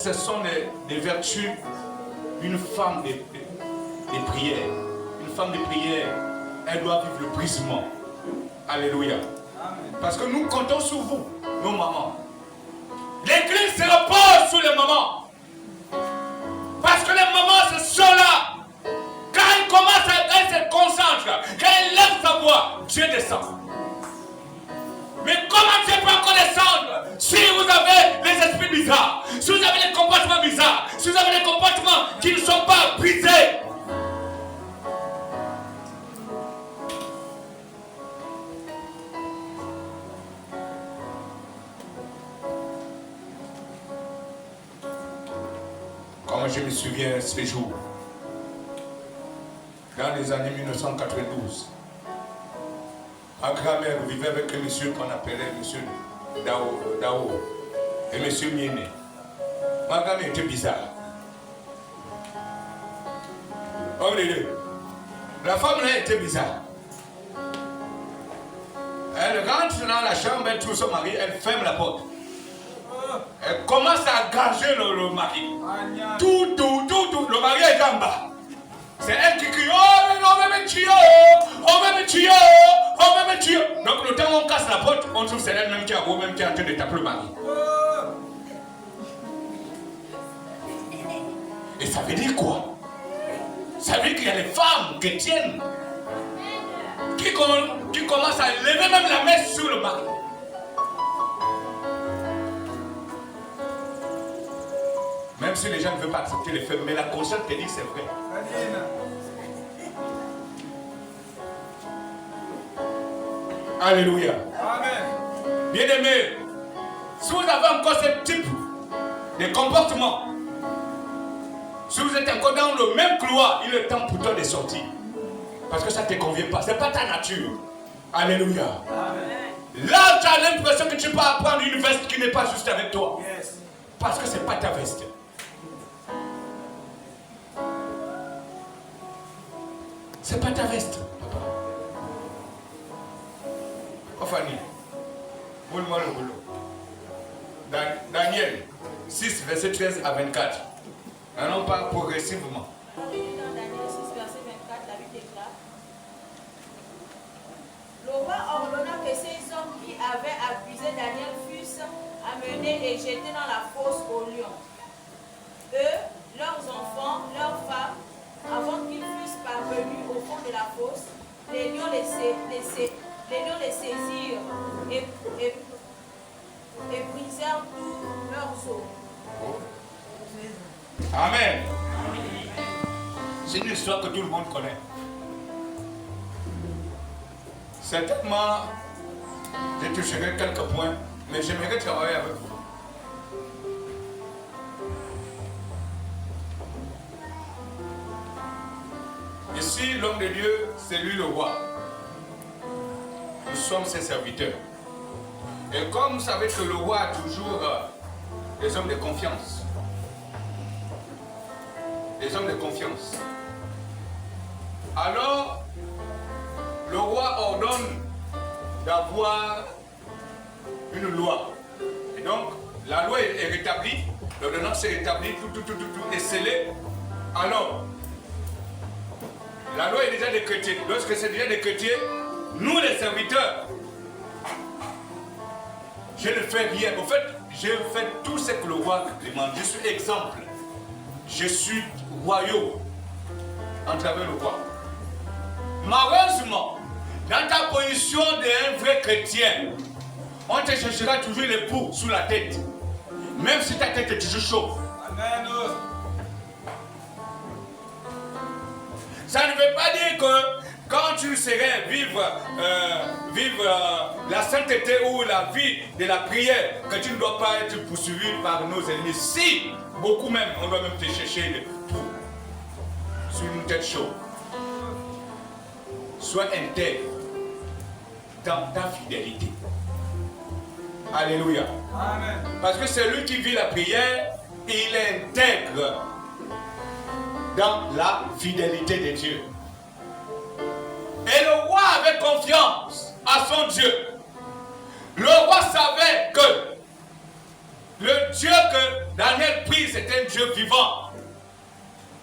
ce sont des vertus d'une femme de prière. Une femme de prière, elle doit vivre le brisement. Alléluia. Parce que nous comptons sur vous, nos mamans. L'église se repose sur les mamans. Parce que les mamans sont là. Quand elles commencent, elles se concentrent. Quand elles lèvent sa voix, Dieu descend. Mais comment Dieu peut encore descendre si vous avez les esprits bizarres, si vous avez des comportements bizarres, si vous avez des comportements qui ne sont pas brisés? Comme je me souviens ce jour, dans les années 1992, ma grand-mère vivait avec un monsieur qu'on appelait monsieur Dao et monsieur Miene. Ma grand-mère était bizarre. Oh, les deux. La femme là était bizarre. Elle rentre dans la chambre, elle trouve son mari, elle ferme la porte. Elle commence à gager le mari. Tout, le mari est en bas. C'est elle qui crie, oh, on va me tuer, on va me tuer, on va me tuer. Donc le temps où on casse la porte, on trouve c'est elle-même qui est en train de taper le mari. Et ça veut dire quoi? Ça veut dire qu'il y a des femmes chrétiennes qui commencent à lever même la main sur le mari. Même si les gens ne veulent pas accepter les faits, mais la conscience te dit que c'est vrai. Alléluia. Amen. Bien-aimés, si vous avez encore ce type de comportement, si vous êtes encore dans le même couloir, il est temps pour toi de sortir. Parce que ça ne te convient pas. Ce n'est pas ta nature. Alléluia. Amen. Là, tu as l'impression que tu peux apprendre une veste qui n'est pas juste avec toi. Yes. Parce que ce n'est pas ta veste. C'est pas ta veste, papa. Oh Fanny, boule-moi le boulot. Daniel 6, verset 13 à 24. Allons pas progressivement. Dans Daniel 6, verset 24, la Bible déclare: le roi ordonna que ces hommes qui avaient accusé Daniel fussent amenés et jetés dans la fosse aux lions. Eux, leurs enfants, leurs femmes, avant qu'ils fussent parvenus au fond de la fosse, les lions les saisirent et brisèrent tous leurs os. Amen. C'est une histoire que tout le monde connaît. Certainement, je toucherai quelques points, mais j'aimerais travailler avec vous. Ici, l'homme de Dieu, c'est lui le roi. Nous sommes ses serviteurs. Et comme vous savez que le roi a toujours des hommes de confiance. Des hommes de confiance. Alors, le roi ordonne d'avoir une loi. Et donc, la loi est rétablie, l'ordonnance est rétablie, tout est scellé. Alors, la loi est déjà décrétée. Lorsque c'est déjà décrété, nous les serviteurs, je ne fais rien. En fait, je fais tout ce que le roi demande. Je suis exemple. Je suis royaux en travers le roi. Malheureusement, dans ta position d'un vrai chrétien, on te cherchera toujours les poux sous la tête. Même si ta tête est toujours chaude. Amen. Ça ne veut pas dire que quand tu serais vivre la sainteté ou la vie de la prière, que tu ne dois pas être poursuivi par nos ennemis. Si, beaucoup même, on doit même te chercher le tout sur une tête chaude. Sois intègre dans ta fidélité. Alléluia. Amen. Parce que celui qui vit la prière, il est intègre dans la fidélité de Dieu. Et le roi avait confiance à son Dieu. Le roi savait que le Dieu que Daniel prie, c'était Dieu vivant.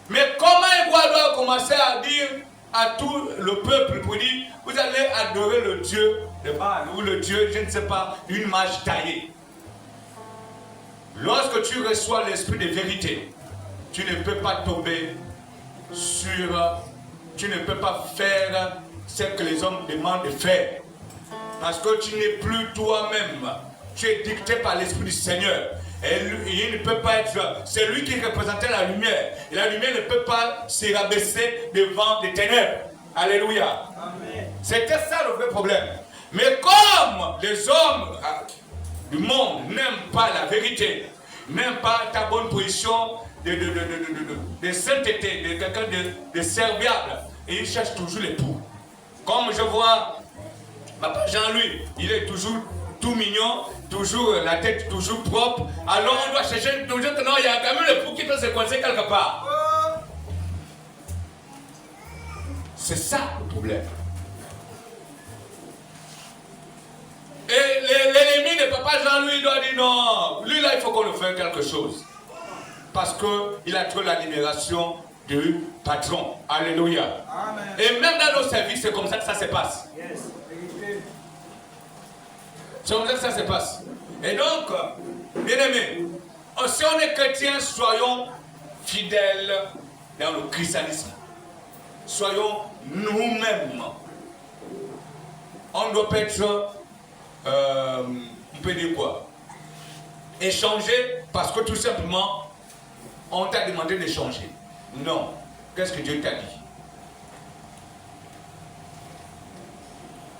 Mais comment il doit commencer à dire à tout le peuple pour dire, vous allez adorer le Dieu de Baal ou le Dieu, je ne sais pas, d'une image taillée. Lorsque tu reçois l'esprit de vérité, tu ne peux pas tomber sur, tu ne peux pas faire ce que les hommes demandent de faire. Parce que tu n'es plus toi-même. Tu es dicté par l'Esprit du Seigneur. Et il ne peut pas être, c'est lui qui représentait la lumière. Et la lumière ne peut pas se rabaisser devant des ténèbres. Alléluia. C'était ça le vrai problème. Mais comme les hommes du monde n'aiment pas la vérité, n'aiment pas ta bonne position de sainteté, de quelqu'un de serviable, et ils cherchent toujours les poux. Comme je vois Papa Jean-Louis, il est toujours tout mignon, toujours la tête toujours propre. Alors on doit chercher toujours que non, il y a quand même le pou qui peut se coincer quelque part. C'est ça le problème. Et l'ennemi de Papa Jean-Louis doit dire non, lui là il faut qu'on le fasse quelque chose. Parce qu'il a trouvé la libération du patron. Alléluia. Amen. Et même dans nos services, c'est comme ça que ça se passe. Yes. C'est comme ça que ça se passe. Et donc, bien aimés, si on est chrétien, soyons fidèles dans le christianisme. Soyons nous-mêmes. On ne doit pas être, on peut dire quoi? Échanger parce que tout simplement, on t'a demandé d'échanger. Non. Qu'est-ce que Dieu t'a dit?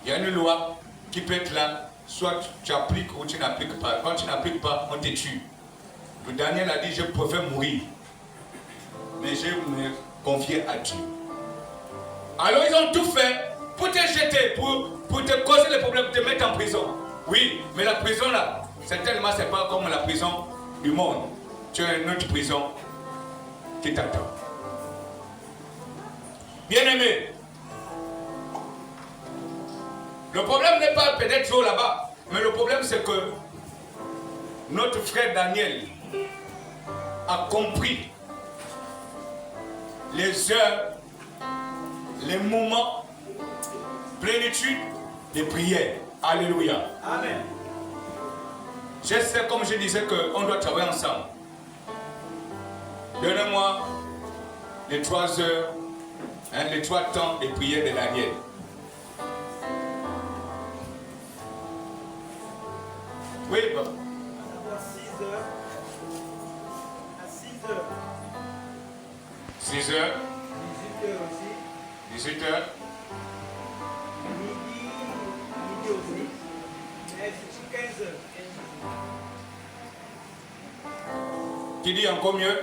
Il y a une loi qui peut être là. Soit tu appliques ou tu n'appliques pas. Quand tu n'appliques pas, on te tue. Le Daniel a dit, je préfère mourir. Mais je me confie à Dieu. Alors ils ont tout fait pour te jeter, pour te causer les problèmes, pour te mettre en prison. Oui, mais la prison là, c'est pas comme la prison du monde. Tu as une autre prison qui t'attend. Bien-aimé, le problème n'est pas peut-être trop là-bas, mais le problème c'est que notre frère Daniel a compris les heures, les moments, plénitude des prières. Alléluia. Amen. Je sais, comme je disais, qu'on doit travailler ensemble. Donnez-moi les 3 heures, les 3 temps de prière de Daniel. Oui, bon. À 6 heures. À 6 heures. 6 heures. 18 heures aussi. 18 heures. Midi aussi. Mais c'est 15 heures. Qui dit encore mieux?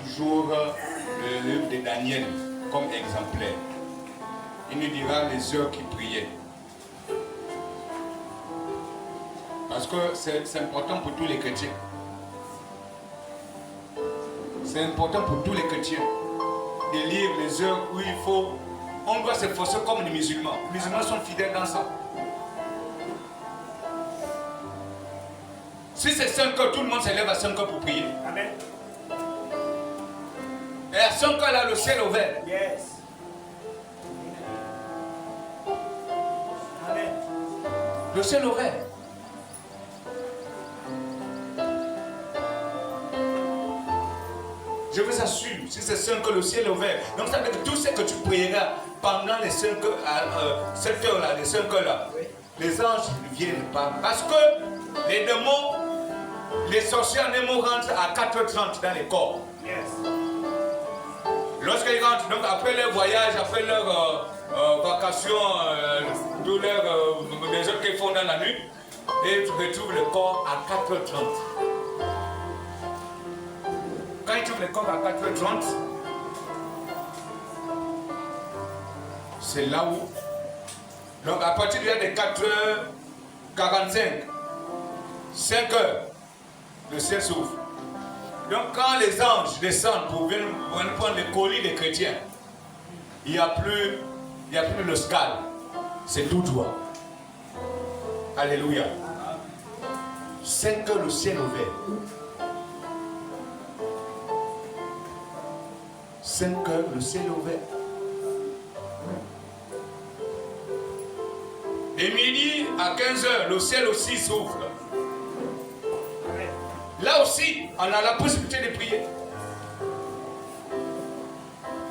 Toujours le livre de Daniel comme exemplaire. Il nous dira les heures qu'il priait. Parce que c'est important pour tous les chrétiens. C'est important pour tous les chrétiens de lire les heures où il faut. On doit s'efforcer comme les musulmans. Les musulmans sont fidèles dans ça. Si c'est 5 heures, tout le monde se lève à 5 heures pour prier. Amen. Et à 5 heures là, le ciel est ouvert. Yes. Amen. Le ciel est ouvert. Je vous assure, si c'est 5 heures, le ciel est ouvert. Donc ça veut dire que tout ce que tu prieras pendant les 5 heures, cette heure là, les 5 heures là, oui, les anges ne viennent pas. Parce que les démons, les sorciers en démons rentrent à 4h30 dans les corps. Yes. Lorsqu'ils rentrent, donc après leur voyage, après leur vacation, tous les autres qu'ils font dans la nuit, ils retrouvent le corps à 4h30. Quand ils trouvent le corps à 4h30, c'est là où, donc à partir de 4h45, 5h, le ciel s'ouvre. Donc quand les anges descendent pour venir prendre les colis des chrétiens, il n'y a plus Il n'y a plus de scale. C'est tout droit. Alléluia. 5 heures, le ciel ouvert. 5 heures, le ciel ouvert. Et midi à 15 heures, le ciel aussi s'ouvre. Là aussi, on a la possibilité de prier.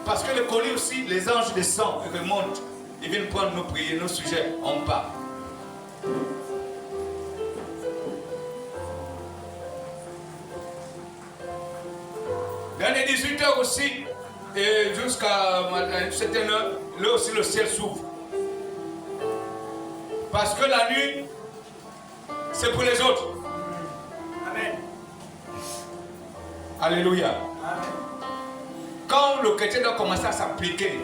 Parce que le colis aussi, les anges descendent et remontent. Ils viennent prendre nos prières, nos sujets, on part. Dans les 18 heures aussi, et jusqu'à une certaine heure, là aussi le ciel s'ouvre. Parce que la nuit, c'est pour les autres. Amen. Alléluia. Amen. Quand le chrétien doit commencer à s'appliquer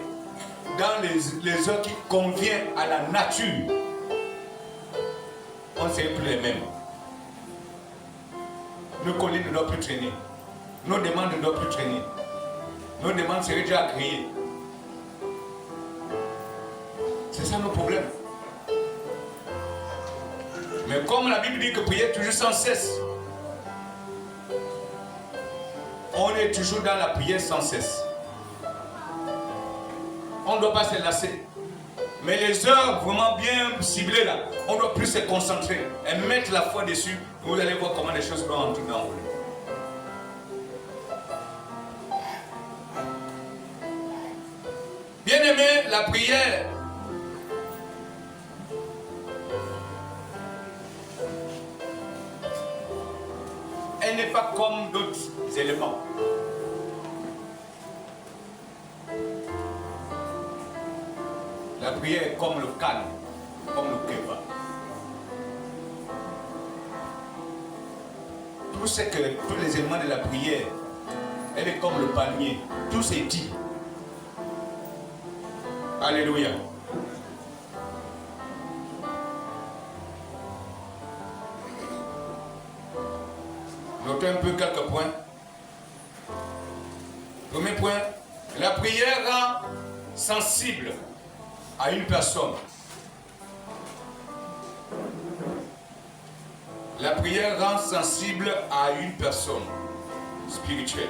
dans les heures qui conviennent à la nature, on ne serait plus les mêmes. Nos collègues ne doivent plus traîner. Nos demandes ne doivent plus traîner. Nos demandes seraient déjà agréées. C'est ça nos problèmes. Mais comme la Bible dit que prier toujours sans cesse, on est toujours dans la prière sans cesse. On ne doit pas se lasser. Mais les heures vraiment bien ciblées là, on doit plus se concentrer et mettre la foi dessus. Vous allez voir comment les choses vont entrer dans vous. Bien aimé, la prière, elle n'est pas comme d'autres éléments. La prière est comme le calme, comme le keva. Tous les éléments de la prière, elle est comme le palmier. Tout c'est dit. Alléluia. Notez un peu quelques points. Premier point, la prière rend sensible à une personne. La prière rend sensible à une personne spirituelle.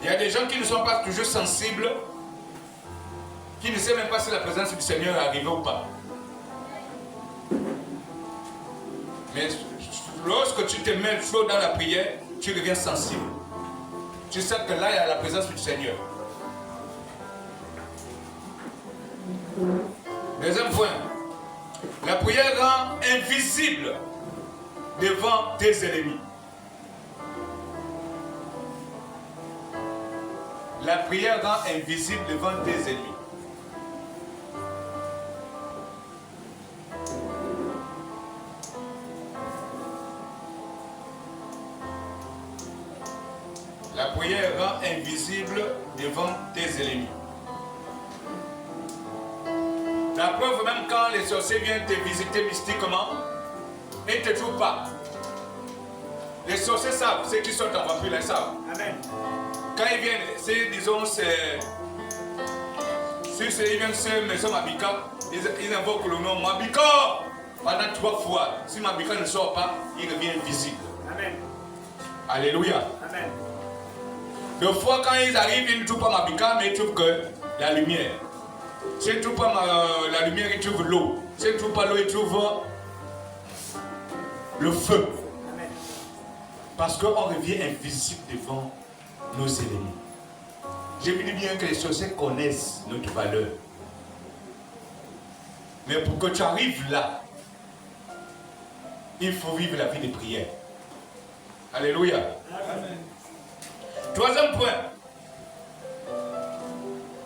Il y a des gens qui ne sont pas toujours sensibles, qui ne savent même pas si la présence du Seigneur est arrivée ou pas. Mais lorsque tu te mets chaud dans la prière, tu deviens sensible. Tu sais que là, il y a la présence du Seigneur. Deuxième point. La prière rend invisible devant tes ennemis. La prière rend invisible devant tes ennemis. La prière rend invisible devant tes ennemis. La preuve, même quand les sorciers viennent te visiter mystiquement, ils ne te trouvent pas. Les sorciers savent, ceux qui sont en vampire, ils savent. Amen. Quand ils viennent, c'est, disons, c'est. Si ils viennent sur Maison Mabika, ils invoquent le nom Mabika pendant 3 fois. Si Mabika ne sort pas, il devient invisible. Amen. Alléluia. Amen. Deux fois, quand ils arrivent, ils ne trouvent pas Mabika, mais ils trouvent que la lumière. S'ils ne trouvent pas la lumière, ils trouvent l'eau. S'ils ne trouvent pas l'eau, ils trouvent le feu. Amen. Parce qu'on revient invisible devant nos ennemis. Je me dis bien que les sorciers connaissent notre valeur. Mais pour que tu arrives là, il faut vivre la vie de prière. Alléluia. Amen. Troisième point.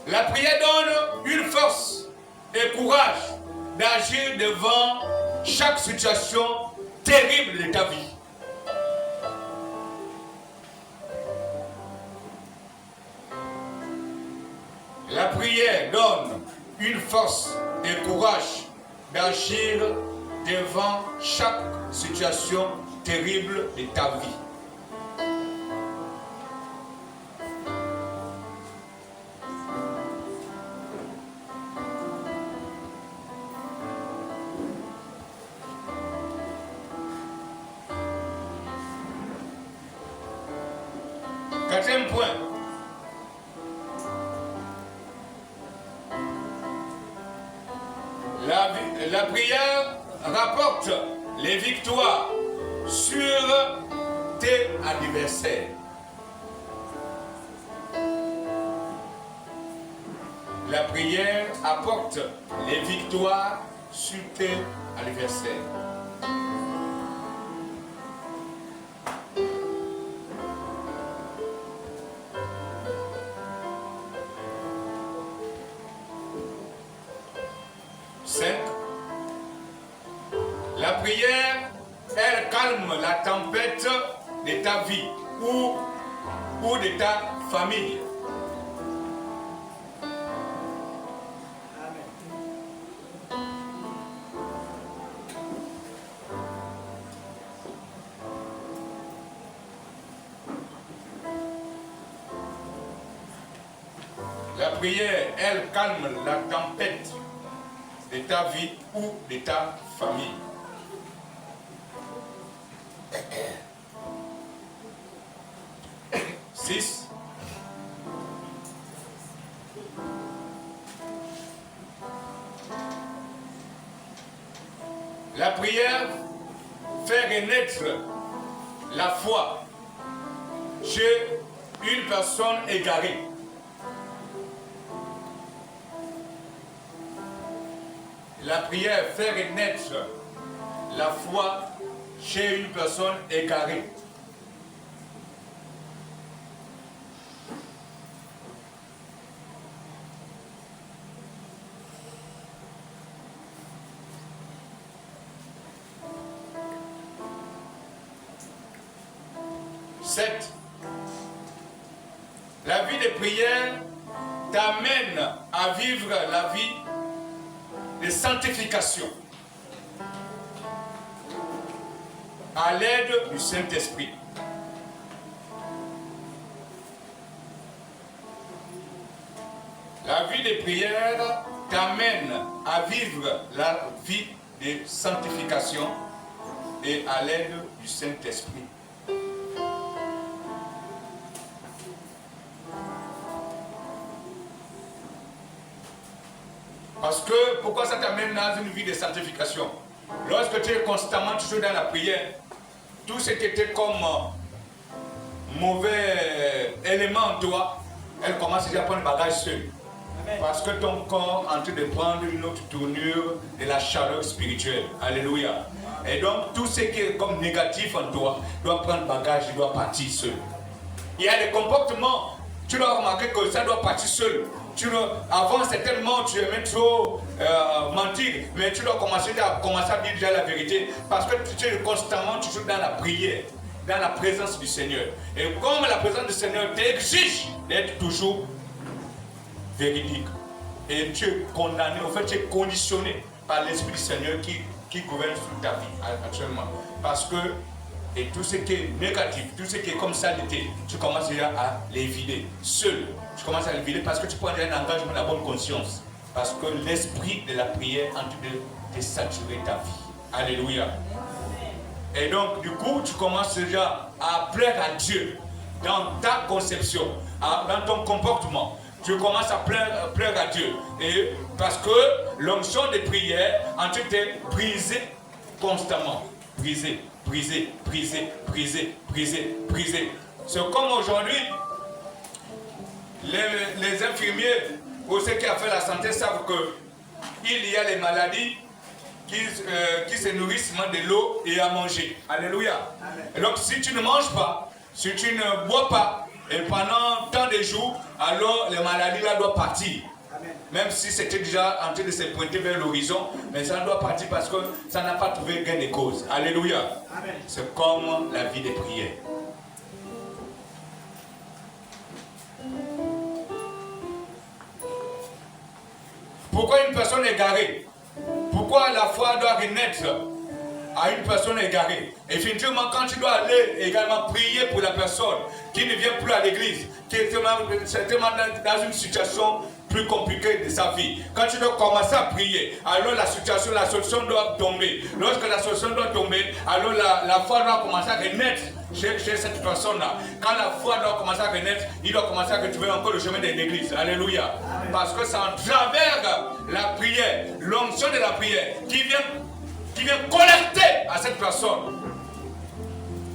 La prière donne une force et courage d'agir devant chaque situation terrible de ta vie. La prière donne une force et courage d'agir devant chaque situation terrible de ta vie. Quatrième point. La prière rapporte les victoires sur tes adversaires. La prière apporte les victoires sur tes adversaires. La prière, elle calme la tempête de ta vie ou de ta famille. La prière, elle calme la tempête de ta vie ou de ta famille. Six. La prière fait renaître la foi chez une personne égarée. La prière fait renaître la foi chez une personne égarée. Sept. La vie de prière t'amène à vivre la vie de sanctification à l'aide du Saint-Esprit. La vie de prière t'amène à vivre la vie de sanctification et à l'aide du Saint-Esprit. Parce que, pourquoi ça t'amène dans une vie de sanctification? Lorsque tu es constamment toujours dans la prière, tout ce qui était comme mauvais élément en toi, elle commence déjà à prendre le bagage seul. Parce que ton corps est en train de prendre une autre tournure de la chaleur spirituelle. Alléluia. Et donc, tout ce qui est comme négatif en toi doit prendre le bagage, il doit partir seul. Il y a des comportements, tu dois remarquer que ça doit partir seul. Avant, certainement, tu aimais trop mentir, mais tu dois commencer à dire déjà la vérité parce que tu es constamment toujours dans la prière, dans la présence du Seigneur. Et comme la présence du Seigneur t'exige d'être toujours véridique, et tu es condamné, en fait, tu es conditionné par l'Esprit du Seigneur qui gouverne sur ta vie actuellement. Parce que et tout ce qui est négatif, tout ce qui est comme saleté, tu commences déjà à les vider. Seul, tu commences à les vider parce que tu prends déjà un engagement de la bonne conscience. Parce que l'esprit de la prière est en train de saturer ta vie. Alléluia. Et donc, du coup, tu commences déjà à plaire à Dieu dans ta conception, dans ton comportement. Tu commences à plaire à Dieu. Et parce que l'onction de prière en train de briser constamment. Briser. C'est comme aujourd'hui, les infirmiers ou ceux qui ont fait la santé savent qu'il y a les maladies qui se nourrissent de l'eau et à manger. Alléluia. Et donc si tu ne manges pas, si tu ne bois pas, et pendant tant de jours, alors les maladies là doivent partir. Même si c'était déjà en train de se pointer vers l'horizon, mais ça doit partir parce que ça n'a pas trouvé gain de cause. Alléluia. C'est comme la vie de prière. Pourquoi une personne égarée? Pourquoi la foi doit renaître à une personne égarée? Effectivement, quand tu dois aller également prier pour la personne qui ne vient plus à l'église, qui est certainement dans une situation plus compliquée de sa vie. Quand tu dois commencer à prier, alors la solution doit tomber. Lorsque la solution doit tomber, alors la foi doit commencer à renaître chez cette personne-là. Quand la foi doit commencer à renaître, il doit commencer à retrouver encore le chemin de l'église. Alléluia. Parce que c'est en travers la prière, l'onction de la prière, qui vient connecter à cette personne.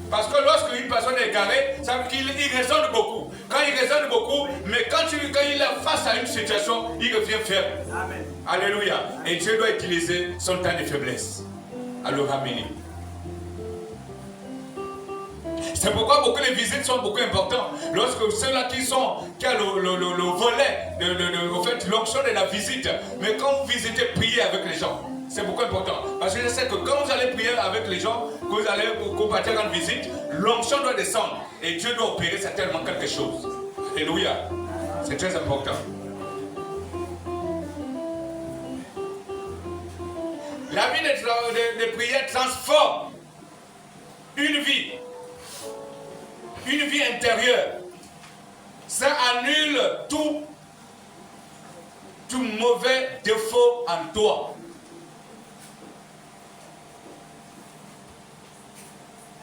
Parce que lorsqu'une personne est égarée, ça veut dire qu'il raisonne beaucoup. Quand il raisonne beaucoup, mais quand il est face à une situation, il revient faible. Amen. Alléluia. Et Dieu doit utiliser son temps de faiblesse. Alors, amen. C'est pourquoi beaucoup de visites sont beaucoup importantes. Lorsque ceux-là qui ont le volet, en fait, l'onction de la visite. Mais quand vous visitez, priez avec les gens. C'est beaucoup important. Parce que je sais que quand vous allez prier avec les gens, que vous allez partir en visite, l'onction doit descendre. Et Dieu doit opérer certainement quelque chose. Alléluia. C'est très important. La vie de prière transforme une vie intérieure. Ça annule tout mauvais défaut en toi.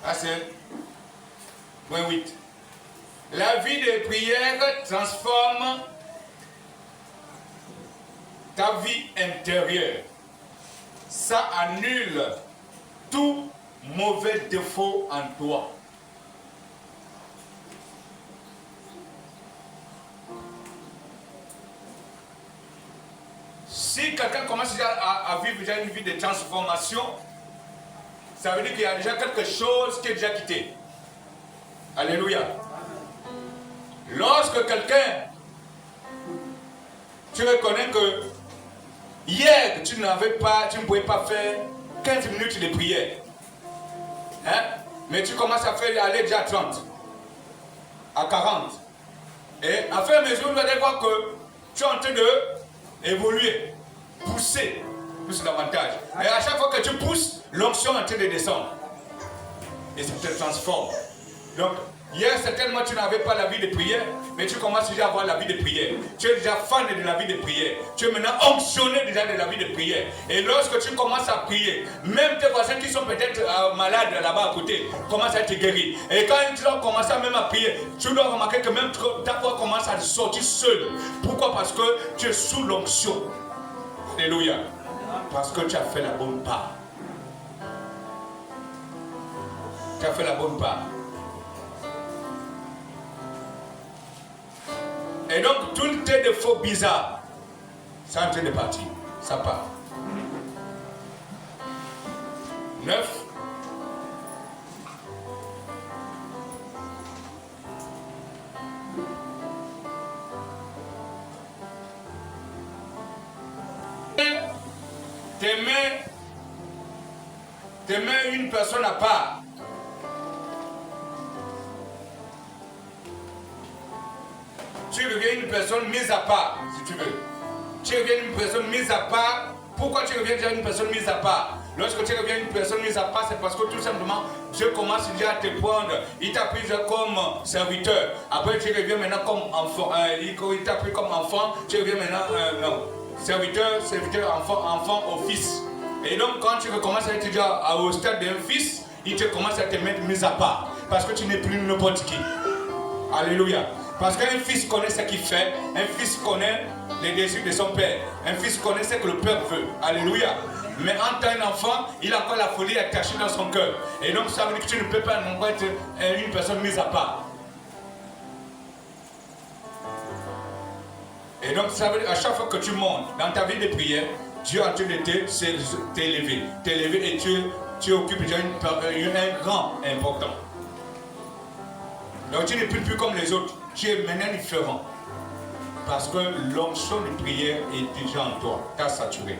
Ah, c'est point 8. La vie de prière transforme ta vie intérieure. Ça annule tout mauvais défaut en toi. Si quelqu'un commence déjà à vivre déjà une vie de transformation, ça veut dire qu'il y a déjà quelque chose qui est déjà quitté. Alléluia. Lorsque quelqu'un, tu reconnais que hier, tu ne pouvais pas faire 15 minutes de prière. Hein? Mais tu commences à aller déjà à 30, à 40. Et à faire mesure, vous allez voir que tu es en train d'évoluer, pousser plus davantage. Et à chaque fois que tu pousses, l'onction est en train de descendre. Et ça te transforme. Donc, hier, certainement, tu n'avais pas la vie de prière, mais tu commences déjà à avoir la vie de prière. Tu es déjà fan de la vie de prière. Tu es maintenant onctionné déjà de la vie de prière. Et lorsque tu commences à prier, même tes voisins qui sont peut-être malades là-bas à côté, commencent à être guéris. Et quand tu dois commencer même à prier, tu dois remarquer que même ta voix commence à sortir seule. Pourquoi? Parce que tu es sous l'onction. Alléluia. Parce que tu as fait la bonne part. Tu as fait la bonne part. Et donc, tous tes défauts bizarres, c'est en train de partir. Ça part. 9. T'aimer une personne à part. Tu reviens une personne mise à part, si tu veux. Tu reviens une personne mise à part. Pourquoi tu reviens déjà une personne mise à part? Lorsque tu reviens une personne mise à part, c'est parce que tout simplement, Dieu commence déjà à te prendre. Il t'a pris comme serviteur. Après, tu reviens maintenant comme enfant. Il t'a pris comme enfant. Tu reviens maintenant, non. Serviteur, enfant au fils. Et donc, quand tu recommences à être déjà au stade d'un fils, il te commence à te mettre mis à part. Parce que tu n'es plus n'importe qui. Alléluia. Parce qu'un fils connaît ce qu'il fait, un fils connaît les désirs de son père, un fils connaît ce que le père veut. Alléluia. Mais en tant qu'enfant, il a encore la folie attachée dans son cœur. Et donc ça veut dire que tu ne peux pas non plus être une personne mise à part. Et donc ça veut dire à chaque fois que tu montes dans ta vie de prière, Dieu est en train de t'élever et tu occupes déjà un rang important. Donc tu n'es plus comme les autres. Tu es maintenant différent. Parce que l'onction de prière est déjà en toi. Tu as saturé.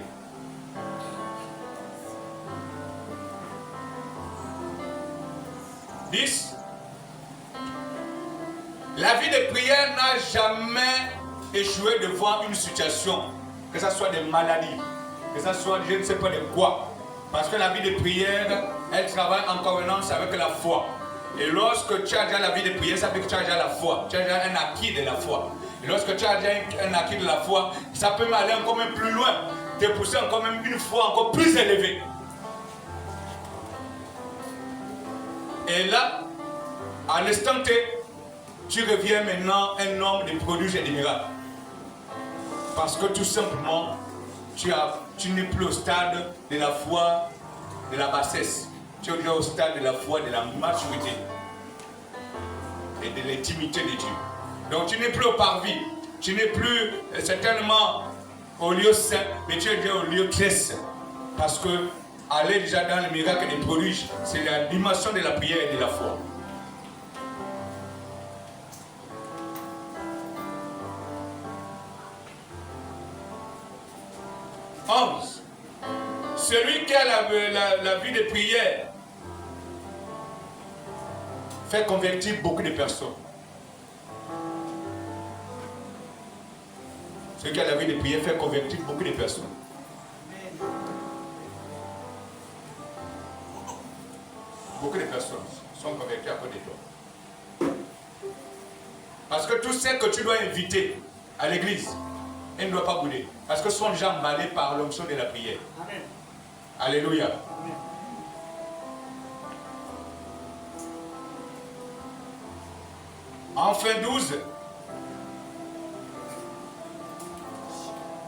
La vie de prière n'a jamais échoué devant une situation. Que ce soit des maladies. Que ce soit je ne sais pas de quoi. Parce que la vie de prière, elle travaille en cohérence avec la foi. Et lorsque tu as déjà la vie de prière, ça veut dire que tu as déjà la foi. Tu as déjà un acquis de la foi. Et lorsque tu as déjà un acquis de la foi, ça peut aller encore même plus loin. Te pousser encore même une foi encore plus élevée. Et là, À l'instant T, tu reviens maintenant un homme de prodiges et de miracles. Parce que tout simplement, tu n'es plus au stade de la foi, de la bassesse. Tu es déjà au stade de la foi, de la maturité et de l'intimité de Dieu. Donc tu n'es plus au parvis. Tu n'es plus certainement au lieu saint, mais tu es déjà au lieu très saint. Parce que aller déjà dans le miracle des prodiges, c'est la dimension de la prière et de la foi. Celui qui a la vie de prière fait convertir beaucoup de personnes. Celui qui a la vie de prière fait convertir beaucoup de personnes. Beaucoup de personnes sont converties à cause de toi. Parce que tout ce que tu dois inviter à l'église, elle ne doit pas bouder. Parce que ce sont déjà emballés par l'onction de la prière. Amen. Alléluia. Amen. Enfin 12.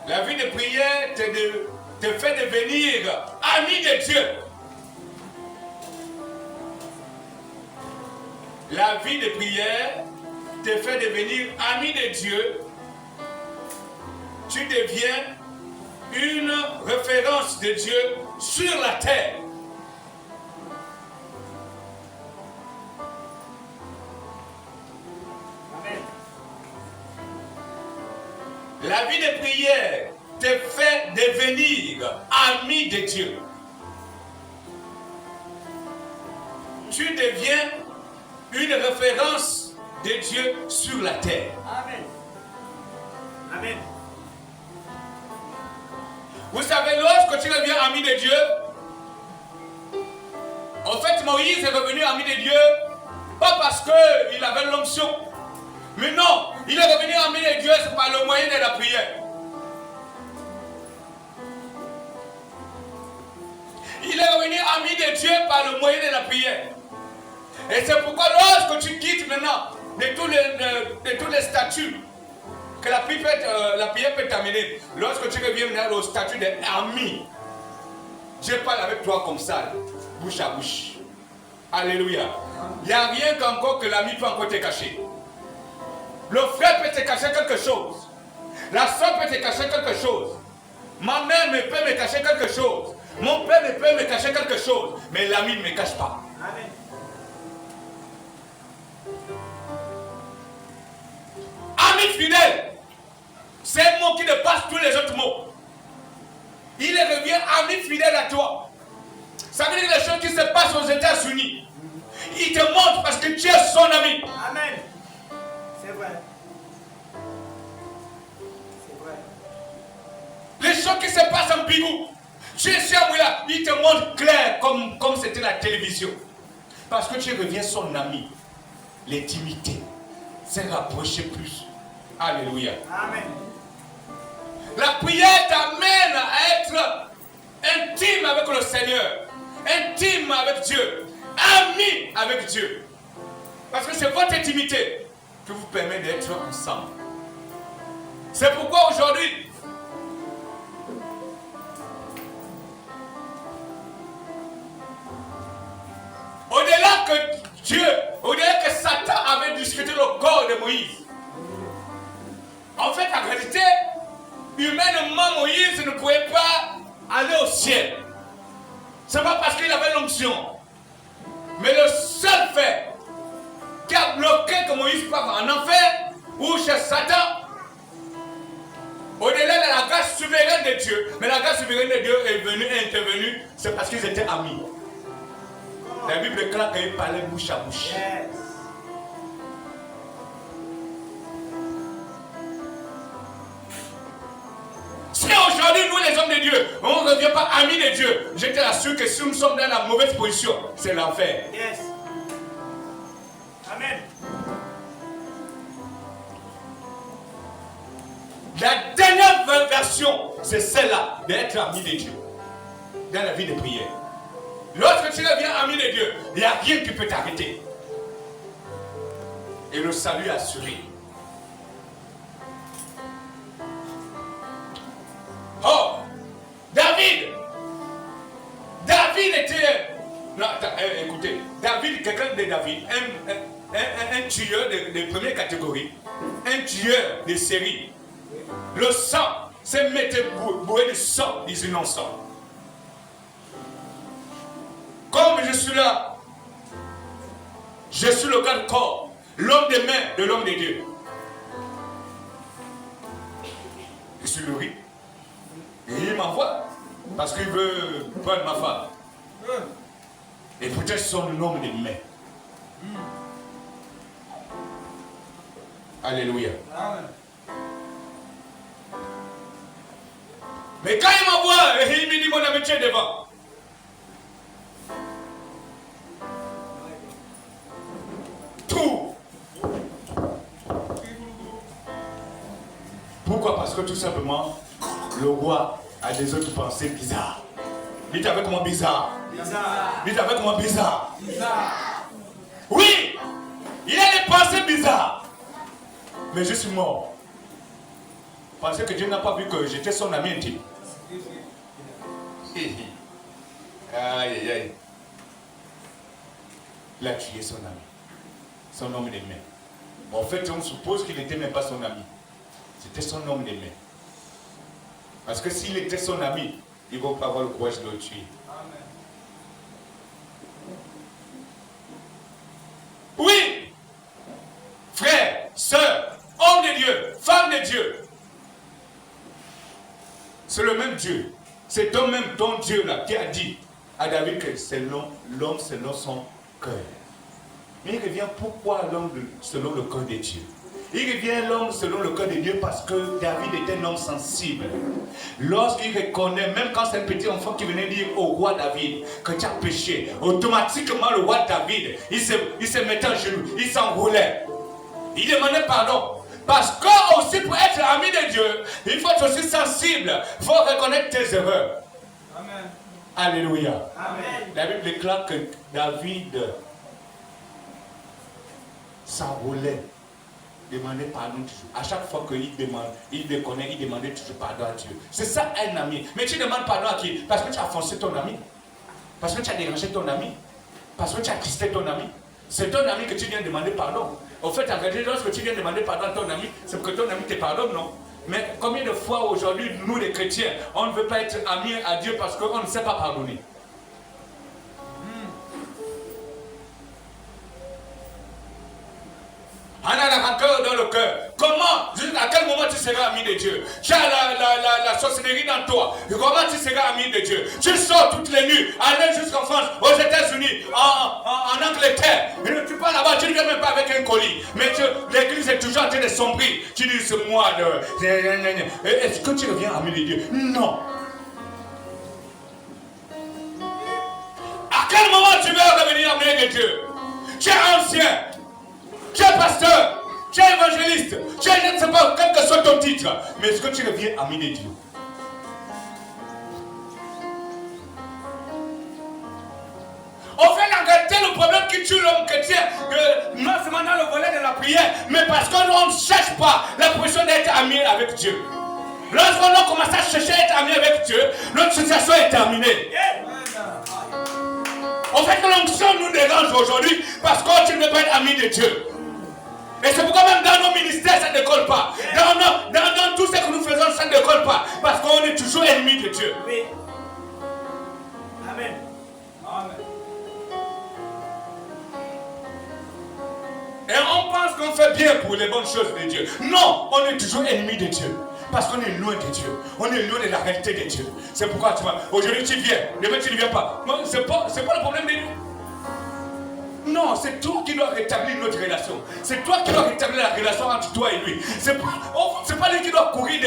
La vie de prière te fait devenir ami de Dieu. La vie de prière te fait devenir ami de Dieu. Tu deviens une référence de Dieu sur la terre. Amen. La vie de prière te fait devenir ami de Dieu. Tu deviens une référence de Dieu sur la terre. Amen. Amen. Vous savez, lorsque tu deviens ami de Dieu, en fait, Moïse est devenu ami de Dieu, pas parce qu'il avait l'onction, mais non, il est devenu ami de Dieu par le moyen de la prière. Il est devenu ami de Dieu par le moyen de la prière. Et c'est pourquoi lorsque tu quittes maintenant de tous les statuts que la prière peut t'amener, lorsque tu reviens maintenant au statut d'ami, Dieu parle avec toi comme ça, bouche à bouche. Alléluia. Il n'y a rien qu'encore que l'ami peut encore te cacher. Le frère peut te cacher quelque chose. La soeur peut te cacher quelque chose. Ma mère peut me cacher quelque chose. Mon père peut me cacher quelque chose. Mais l'ami ne me cache pas. Amen. Ami fidèle, c'est un mot qui dépasse tous les autres mots. Il devient ami fidèle à toi. Ça veut dire les choses qui se passent aux États-Unis. Il te montre parce que tu es son ami. Amen. C'est vrai. C'est vrai. Les choses qui se passent en Pigou, tu es sur là, il te montre clair comme c'était la télévision. Parce que tu reviens son ami. L'intimité s'est rapprochée plus. Alléluia. Amen. La prière t'amène à être intime avec le Seigneur, intime avec Dieu, ami avec Dieu. Parce que c'est votre intimité qui vous permet d'être ensemble. C'est pourquoi aujourd'hui, au-delà que Dieu, au-delà que Satan avait discuté le corps de Moïse, en fait, en réalité, humainement, Moïse ne pouvait pas aller au ciel. Ce n'est pas parce qu'il avait l'onction. Mais le seul fait qui a bloqué que Moïse parte en enfer ou chez Satan, au-delà de la grâce souveraine de Dieu, mais la grâce souveraine de Dieu est intervenue, c'est parce qu'ils étaient amis. La Bible déclare qu'ils parlaient bouche à bouche. Yes. Si aujourd'hui, nous les hommes de Dieu, on ne devient pas amis de Dieu, je te rassure que si nous sommes dans la mauvaise position, c'est l'enfer. Yes. Amen. La dernière version, c'est celle-là, d'être ami de Dieu. Dans la vie de prière. Lorsque tu deviens ami de Dieu, il n'y a rien qui peut t'arrêter. et le salut assuré. Oh, David était... Non, écoutez, David, quelqu'un de David, un tueur de première catégorie, un tueur de série. Le sang, c'est mettre bouée de sang des innocents. Comme je suis là, je suis le garde-corps, l'homme des mains de l'homme de Dieu. Je suis le riz. Et il m'envoie parce qu'il veut prendre ma femme. Et peut-être son homme des mains. Alléluia. Amen. Mais quand il m'envoie, il me dit mon ami, tu es devant. Tout. Pourquoi? Parce que tout simplement, le roi a des autres pensées bizarres. Dites avec moi bizarre. Bizarre. Dites avec moi bizarre. Bizarre. Oui, il a des pensées bizarres. Mais je suis mort. Parce que Dieu n'a pas vu que j'étais son ami intime. Aïe, aïe, aïe. Il a tué son ami. Son homme des mains. En fait, on suppose qu'il n'était même pas son ami. C'était son homme des mains. Parce que s'il était son ami, il ne va pas avoir le courage de le tuer. Amen. Oui, frère, soeur, homme de Dieu, femme de Dieu. C'est le même Dieu. C'est ton même ton Dieu là qui a dit à David que c'est l'homme selon son cœur. Mais il revient pourquoi l'homme selon le cœur de Dieu. Il revient l'homme selon le cœur de Dieu parce que David était un homme sensible. Lorsqu'il reconnaît, même quand c'est un petit enfant qui venait dire au roi David que tu as péché, automatiquement le roi David, il se mettait à genoux, il s'enroulait. Il demandait pardon. Parce que aussi pour être ami de Dieu, il faut être aussi sensible. Il faut reconnaître tes erreurs. Amen. Alléluia. Amen. La Bible déclare que David s'enroulait, demandait pardon toujours. À chaque fois qu'il déconnait, il demandait toujours pardon à Dieu. C'est ça un ami. Mais tu demandes pardon à qui? Parce que tu as foncé ton ami. Parce que tu as dérangé ton ami. Parce que tu as tristé ton ami. C'est ton ami que tu viens demander pardon. Au fait, en réalité, lorsque tu viens demander pardon à ton ami, c'est que ton ami te pardonne, non? Mais combien de fois aujourd'hui, nous les chrétiens, on ne veut pas être amis à Dieu parce qu'on ne sait pas pardonner? On a la rancœur dans le cœur. Comment? À quel moment tu seras ami de Dieu? Tu as la sorcellerie dans toi. Comment tu seras ami de Dieu? Tu sors toutes les nuits, aller jusqu'en France, aux États-Unis, en Angleterre. Tu pars là-bas, tu ne viens même pas avec un colis. Mais l'église est toujours en train de sombrer. Tu dis, c'est moi. Est-ce que tu reviens ami de Dieu? Non. À quel moment tu veux revenir ami de Dieu? Tu es ancien. Tu es pasteur, tu es évangéliste, tu es, je ne sais pas, quel que soit ton titre, mais est-ce que tu deviens ami de Dieu? Au fait, en réalité, le problème qui tue l'homme chrétien, non seulement dans le volet de la prière, mais parce qu'on ne cherche pas la position d'être ami avec Dieu. Lorsqu'on commence à chercher à être ami avec Dieu, notre situation est terminée. En fait, l'onction nous dérange aujourd'hui parce qu'on ne veut pas être ami de Dieu. Et c'est pourquoi même dans nos ministères, ça ne décolle pas. Dans tout ce que nous faisons, ça ne décolle pas. Parce qu'on est toujours ennemis de Dieu. Oui. Amen. Amen. Et on pense qu'on fait bien pour les bonnes choses de Dieu. Non, on est toujours ennemis de Dieu. Parce qu'on est loin de Dieu. On est loin de la réalité de Dieu. C'est pourquoi tu vois, aujourd'hui tu viens, demain tu ne viens pas. C'est pas le problème de Dieu. Non, c'est toi qui dois rétablir notre relation. C'est toi qui dois rétablir la relation entre toi et lui. C'est pas lui qui doit courir.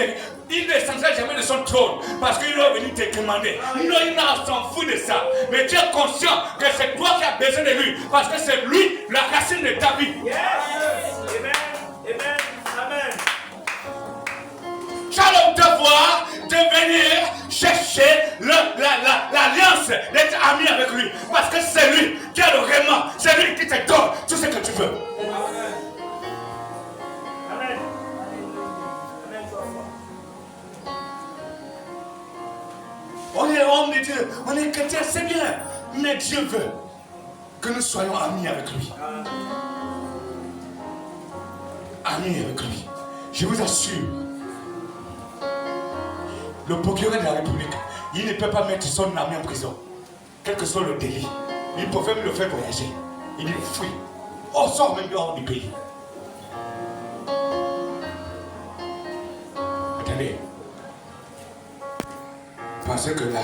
Il ne descendra jamais de son trône parce qu'il doit venir te demander. Non, il s'en fout de ça. Mais tu es conscient que c'est toi qui as besoin de lui parce que c'est lui la racine de ta vie. Yes. Amen. Amen. Amen. Tu as le devoir de venir chercher l'alliance, d'être ami avec lui. Parce que c'est lui qui a le vraiment, c'est lui qui te donne tout ce que tu veux. Amen. de Dieu, on est chrétien, c'est bien. Mais Dieu veut que nous soyons amis avec lui. Amis avec lui. Je vous assure, le procureur de la République, il ne peut pas mettre son ami en prison, quel que soit le délit. Il peut même le faire voyager. Il est fou. On sort même dehors du pays. Attendez. Parce que là,